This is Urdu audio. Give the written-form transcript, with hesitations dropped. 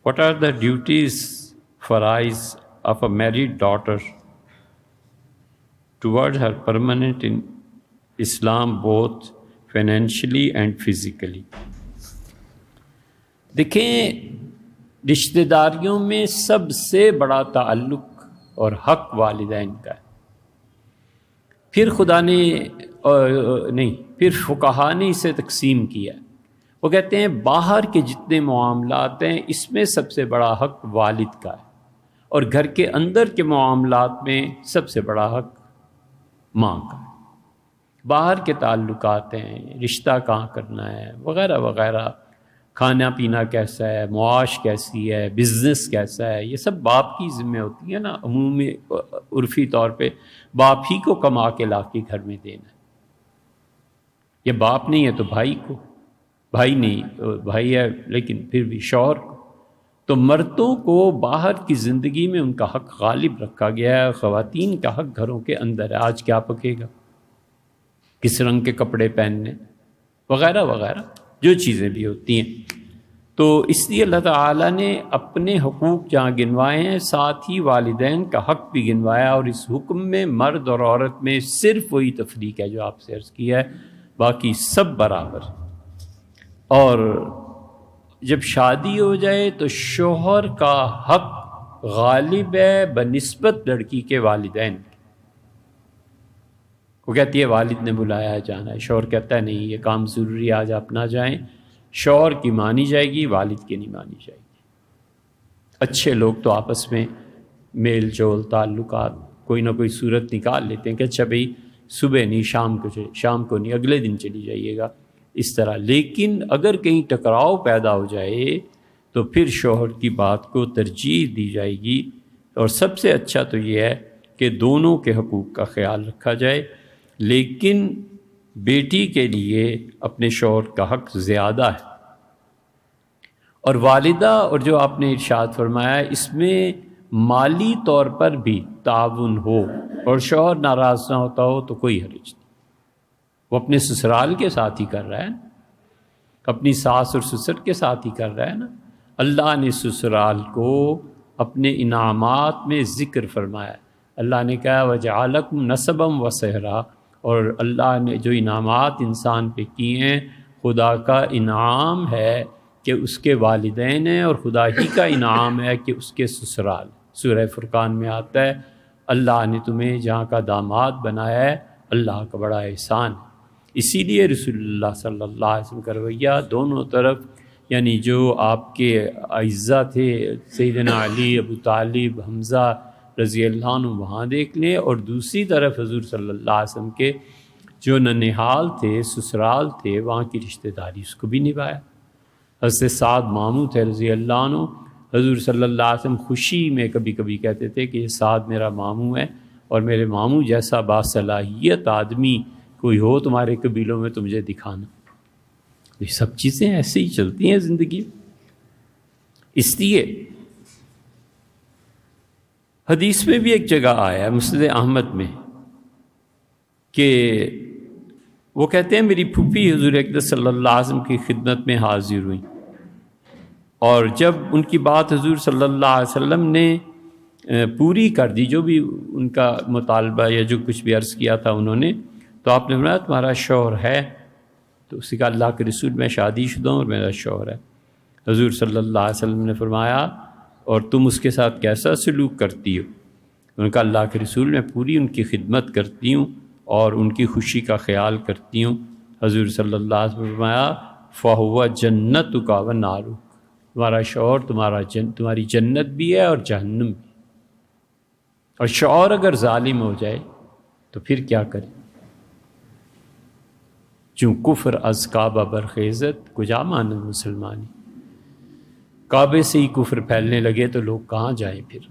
What are the duties فرائض of a married daughter towards her permanent in Islam, both financially and physically؟ دیکھیں، رشتہ داریوں میں سب سے بڑا تعلق اور حق والدین کا ہے. پھر خدا نے پھر فقہا نے اسے تقسیم کیا. وہ کہتے ہیں باہر کے جتنے معاملات ہیں اس میں سب سے بڑا حق والد کا ہے، اور گھر کے اندر کے معاملات میں سب سے بڑا حق ماں کا ہے. باہر کے تعلقات ہیں، رشتہ کہاں کرنا ہے وغیرہ وغیرہ، کھانا پینا کیسا ہے، معاش کیسی ہے، بزنس کیسا ہے، یہ سب باپ کی ذمہ ہوتی ہے نا. عمومی عرفی طور پہ باپ ہی کو کما کے لا کے گھر میں دینا ہے. یہ باپ نہیں ہے تو بھائی کو، بھائی نہیں تو بھائی ہے لیکن پھر بھی شوہر کو. تو مردوں کو باہر کی زندگی میں ان کا حق غالب رکھا گیا ہے، خواتین کا حق گھروں کے اندر ہے. آج کیا پکے گا، کس رنگ کے کپڑے پہننے وغیرہ وغیرہ جو چیزیں بھی ہوتی ہیں. تو اس لیے اللہ تعالیٰ نے اپنے حقوق جہاں گنوائے ہیں ساتھ ہی والدین کا حق بھی گنوایا، اور اس حکم میں مرد اور عورت میں صرف وہی تفریق ہے جو آپ سے عرض کیا ہے، باقی سب برابر. اور جب شادی ہو جائے تو شوہر کا حق غالب ہے بنسبت لڑکی کے والدین. وہ کہتی ہے والد نے بلایا جانا ہے، شوہر کہتا ہے نہیں یہ کام ضروری آج آپ نہ جائیں. شوہر کی مانی جائے گی، والد کی نہیں مانی جائے گی. اچھے لوگ تو آپس میں میل جول تعلقات کوئی نہ کوئی صورت نکال لیتے ہیں کہ اچھا بھائی صبح نہیں شام کو نہیں اگلے دن چلی جائیے گا اس طرح. لیکن اگر کہیں ٹکراؤ پیدا ہو جائے تو پھر شوہر کی بات کو ترجیح دی جائے گی. اور سب سے اچھا تو یہ ہے کہ دونوں کے حقوق کا خیال رکھا جائے، لیکن بیٹی کے لیے اپنے شوہر کا حق زیادہ ہے. اور والدہ اور جو آپ نے ارشاد فرمایا اس میں مالی طور پر بھی تعاون ہو اور شوہر ناراض نہ ہوتا ہو تو کوئی حرج نہیں. وہ اپنے سسرال کے ساتھ ہی کر رہا ہے، اپنی ساس اور سسر کے ساتھ ہی کر رہا ہے نا. اللہ نے سسرال کو اپنے انعامات میں ذکر فرمایا. اللہ نے کہا وَجَعَلَكُمْ نَسَبًا وَصِهْرًا، اور اللہ نے جو انعامات انسان پہ کیے ہیں خدا کا انعام ہے کہ اس کے والدین ہیں، اور خدا ہی کا انعام ہے کہ اس کے سسرال. سورہ فرقان میں آتا ہے اللہ نے تمہیں جہاں کا داماد بنایا ہے، اللہ کا بڑا احسان ہے. اسی لیے رسول اللہ صلی اللہ علیہ وسلم کا رویہ دونوں طرف، یعنی جو آپ کے اعزا تھے سیدنا علی، ابو طالب، حمزہ رضی اللہ عنہ وہاں دیکھ لیں، اور دوسری طرف حضور صلی اللہ علیہ وسلم کے جو ننھیال تھے، سسرال تھے، وہاں کی رشتہ داری اس کو بھی نبھایا. حضرت سعد ماموں تھے رضی اللہ عنہ، حضور صلی اللہ علیہ وسلم خوشی میں کبھی کبھی کہتے تھے کہ یہ سعد میرا ماموں ہے، اور میرے ماموں جیسا باصلاحیت آدمی کوئی ہو تمہارے قبیلوں میں تو مجھے دکھانا. یہ سب چیزیں ایسے ہی چلتی ہیں زندگی. اس لیے حدیث میں بھی ایک جگہ آیا ہے مسند احمد میں کہ وہ کہتے ہیں میری پھوپھی حضور اقدس صلی اللہ علیہ وسلم کی خدمت میں حاضر ہوئیں، اور جب ان کی بات حضور صلی اللہ علیہ وسلم نے پوری کر دی، جو بھی ان کا مطالبہ یا جو کچھ بھی عرض کیا تھا انہوں نے، تو آپ نے فرمایا تمہارا شوہر ہے؟ تو اسی کا اللہ کے رسول میں شادی شدہ ہوں اور میرا شوہر ہے. حضور صلی اللہ علیہ وسلم نے فرمایا اور تم اس کے ساتھ کیسا سلوک کرتی ہو؟ ان کا اللہ کے رسول میں پوری ان کی خدمت کرتی ہوں اور ان کی خوشی کا خیال کرتی ہوں. حضور صلی اللہ علیہ وسلم نے فرمایا فَهُوَ جَنَّتُكَ وَنَارُكَ، تمہارا شوہر تمہاری جنت بھی ہے اور جہنم بھی. اور شوہر اگر ظالم ہو جائے تو پھر کیا کرے؟ چوں کفر از کعبہ برخیزت، کجا ماند مسلمانی. کعبے سے ہی کفر پھیلنے لگے تو لوگ کہاں جائیں پھر؟